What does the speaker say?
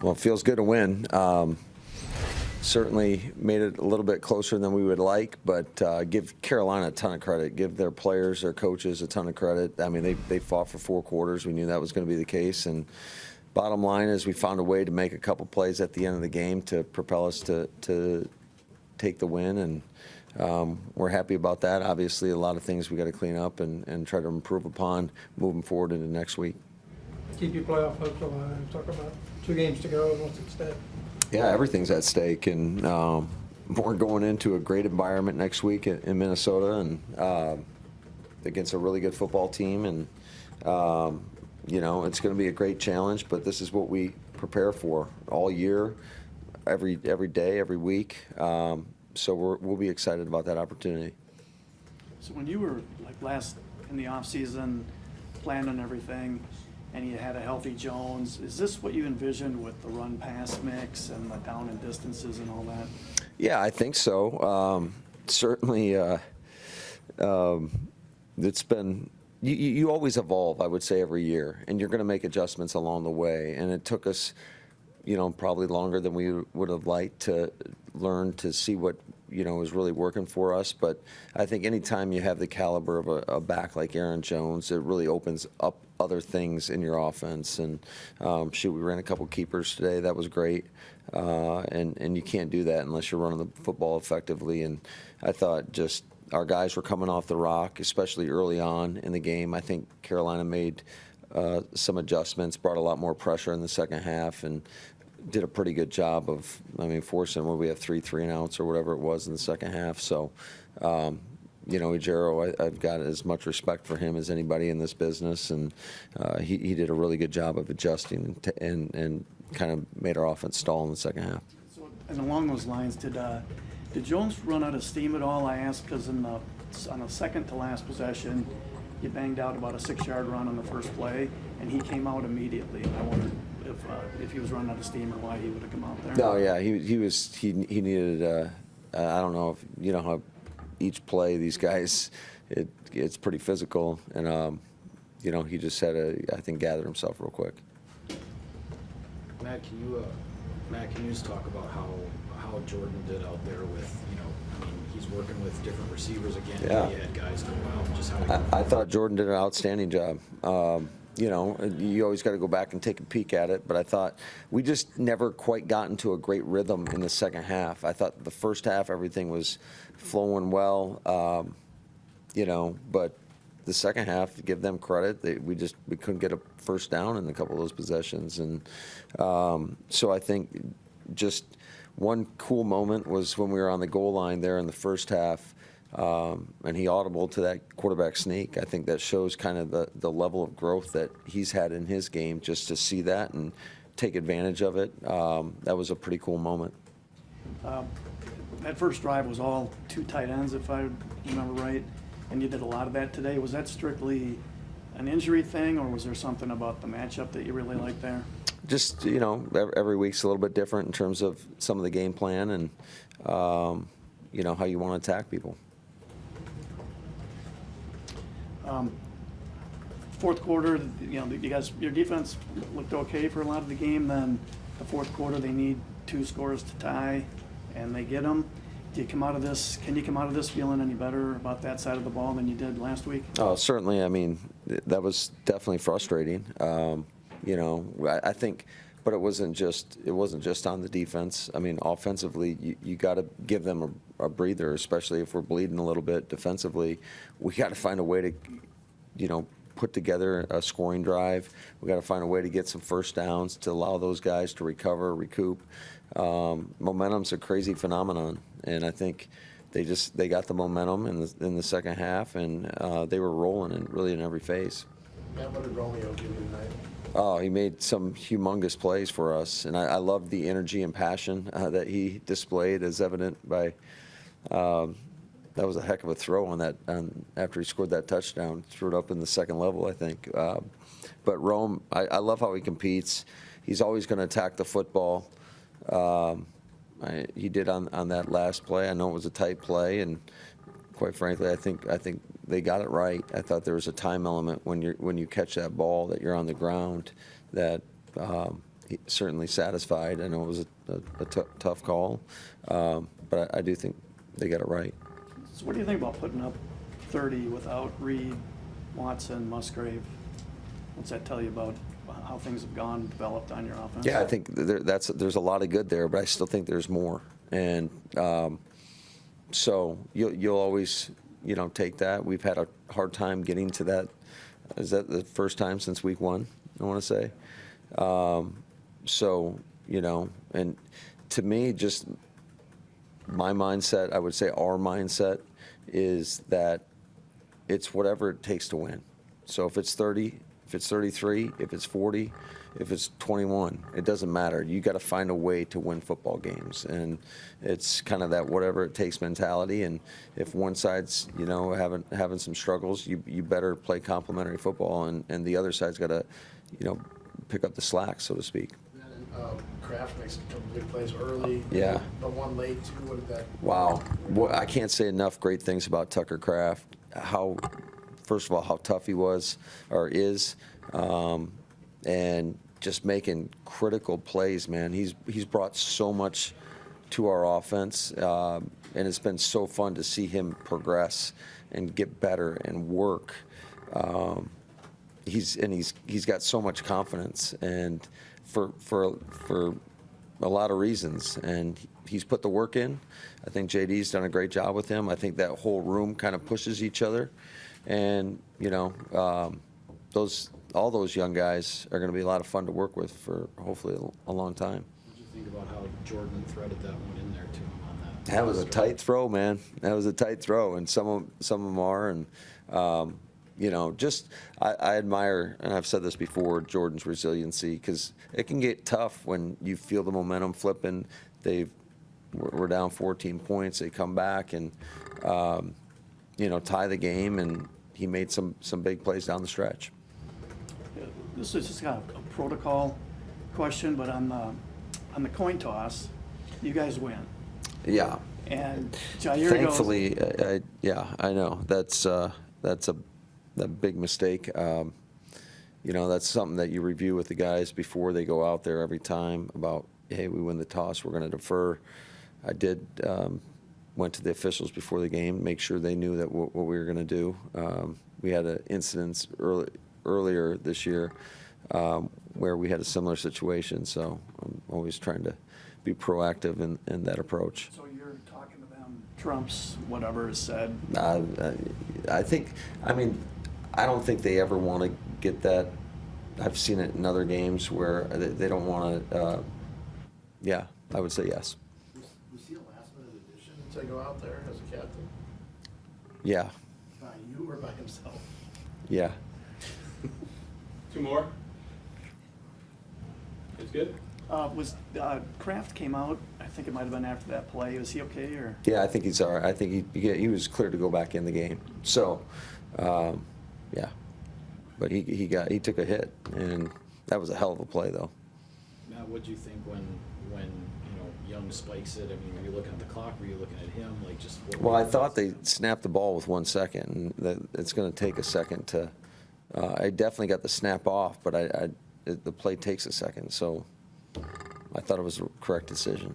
Well, it feels good to win. Certainly made it a little bit closer than we would like, but give Carolina a ton of credit. Give their players, their coaches a ton of credit. I mean, they fought for 4 quarters. We knew that was going to be the case. And bottom line is we found a way to make a couple plays at the end of the game to propel us to take the win. And we're happy about that. Obviously, a lot of things we got to clean up and try to improve upon moving forward into next week. Keep your playoff hopes alive. Talk about 2 games to go and what's at stake. Yeah, everything's at stake, and we're going into a great environment next week in Minnesota, and against a really good football team, and it's going to be a great challenge. But this is what we prepare for all year, every day, every week. So we'll be excited about that opportunity. So when you were last in the off season, planning everything, and you had a healthy Jones, is this what you envisioned with the run-pass mix and the down and distances and all that? Yeah, I think so. Certainly, it's been you always evolve, I would say, every year, and you're going to make adjustments along the way. And it took us, probably longer than we would have liked to learn to see what is really working for us. But I think anytime you have the caliber of a back like Aaron Jones, it really opens up other things in your offense. And we ran a couple keepers today. That was great. And you can't do that unless you're running the football effectively. And I thought just our guys were coming off the rock, especially early on in the game. I think Carolina made some adjustments, brought a lot more pressure in the second half, and did a pretty good job of, forcing where we have 3 and outs or whatever it was in the second half. So, Ejiro, I've got as much respect for him as anybody in this business, and he did a really good job of adjusting and kind of made our offense stall in the second half. So, and along those lines, did Jones run out of steam at all? I asked because on the second to last possession, you banged out about a 6-yard run on the first play, and he came out immediately. I wondered if he was running out of steam or why he would have come out there. No, yeah, he needed. I don't know if you know how each play these guys, it's pretty physical, and he just had to, I think, gather himself real quick. Matt, can you just talk about how Jordan did out there with, he's working with different receivers again. Yeah. He had guys go out. Just how I thought Jordan did an outstanding job. You always got to go back and take a peek at it, but I thought we just never quite got into a great rhythm in the second half. I thought the first half everything was flowing well, but the second half, to give them credit, we couldn't get a first down in a couple of those possessions, and so I think just one cool moment was when we were on the goal line there in the first half. And he audibled to that quarterback sneak. I think that shows kind of the level of growth that he's had in his game, just to see that and take advantage of it. That was a pretty cool moment. That first drive was all 2 tight ends, if I remember right, and you did a lot of that today. Was that strictly an injury thing, or was there something about the matchup that you really liked there? Just, every week's a little bit different in terms of some of the game plan and, how you want to attack people. Fourth quarter, you guys, your defense looked okay for a lot of the game. Then the fourth quarter, they need 2 scores to tie, and they get them. Can you come out of this feeling any better about that side of the ball than you did last week? Oh, certainly. That was definitely frustrating. I think, but it wasn't just on the defense. Offensively, you got to give them a breather, especially if we're bleeding a little bit defensively. We got to find a way to, put together a scoring drive. We got to find a way to get some first downs to allow those guys to recover, recoup. Momentum's a crazy phenomenon, and I think they got the momentum in the second half, and they were rolling really in every phase. Matt, what did Romeo give you tonight? Oh, he made some humongous plays for us, and I loved the energy and passion that he displayed, as evident by that was a heck of a throw on that after he scored that touchdown. Threw it up in the second level, I think. But Rome, I love how he competes. He's always going to attack the football. He did on that last play. I know it was a tight play, and quite frankly, I think they got it right. I thought there was a time element when you catch that ball that you're on the ground that certainly satisfied. I know it was a tough call, but I do think they got it right. So what do you think about putting up 30 without Reed, Watson, Musgrave? What's that tell you about how things have gone, developed on your offense? Yeah, I think there's a lot of good there, but I still think there's more. And so you'll always, take that. We've had a hard time getting to that. Is that the first time since week 1, I want to say? So, and to me, just my mindset, I would say our mindset is that it's whatever it takes to win. So if it's 30, if it's 33, if it's 40, if it's 21, it doesn't matter. You got to find a way to win football games, and it's kind of that whatever it takes mentality. And if one side's having some struggles, you better play complementary football, and the other side's got to pick up the slack, so to speak. Kraft makes a couple big plays early. Yeah. But one late too. What did that? Wow. Well, I can't say enough great things about Tucker Kraft. First of all, how tough he was or is, and just making critical plays, man. He's brought so much to our offense, and it's been so fun to see him progress and get better and work. He's got so much confidence, and for a lot of reasons, and he's put the work in. I think JD's done a great job with him. I think that whole room kind of pushes each other, and all those young guys are going to be a lot of fun to work with for hopefully a long time. What did you think about how Jordan threaded that one in there to him on that? That was a tight throw, man. That was a tight throw, and some of them are, and I admire, and I've said this before, Jordan's resiliency, because it can get tough when you feel the momentum flipping. We're down 14 points. They come back and tie the game, and he made some big plays down the stretch. This is just kind of a protocol question, but on the coin toss, you guys win. Yeah. And Jair Thankfully, I know that's a big mistake. That's something that you review with the guys before they go out there every time about, hey, we win the toss, we're going to defer. I did went to the officials before the game, make sure they knew that what we were going to do. We had an incident earlier this year where we had a similar situation, so I'm always trying to be proactive in that approach. So you're talking to them, Trump's whatever is said. I don't think they ever want to get that. I've seen it in other games where they don't want to. I would say yes. Was he a last-minute addition to go out there as a captain? Yeah. By you or by himself? Yeah. 2 more? It's good? Was Kraft came out, I think it might have been after that play. Was he okay, or? Yeah, I think he's all right. I think he was clear to go back in the game. So, yeah. But he took a hit, and that was a hell of a play, though. Matt, what do you think when Young spikes it? I mean, were you looking at the clock? Were you looking at him? Well, I thought they snapped the ball with 1 second, and that it's going to take a second to. I definitely got the snap off, but the play takes a second, so I thought it was the correct decision.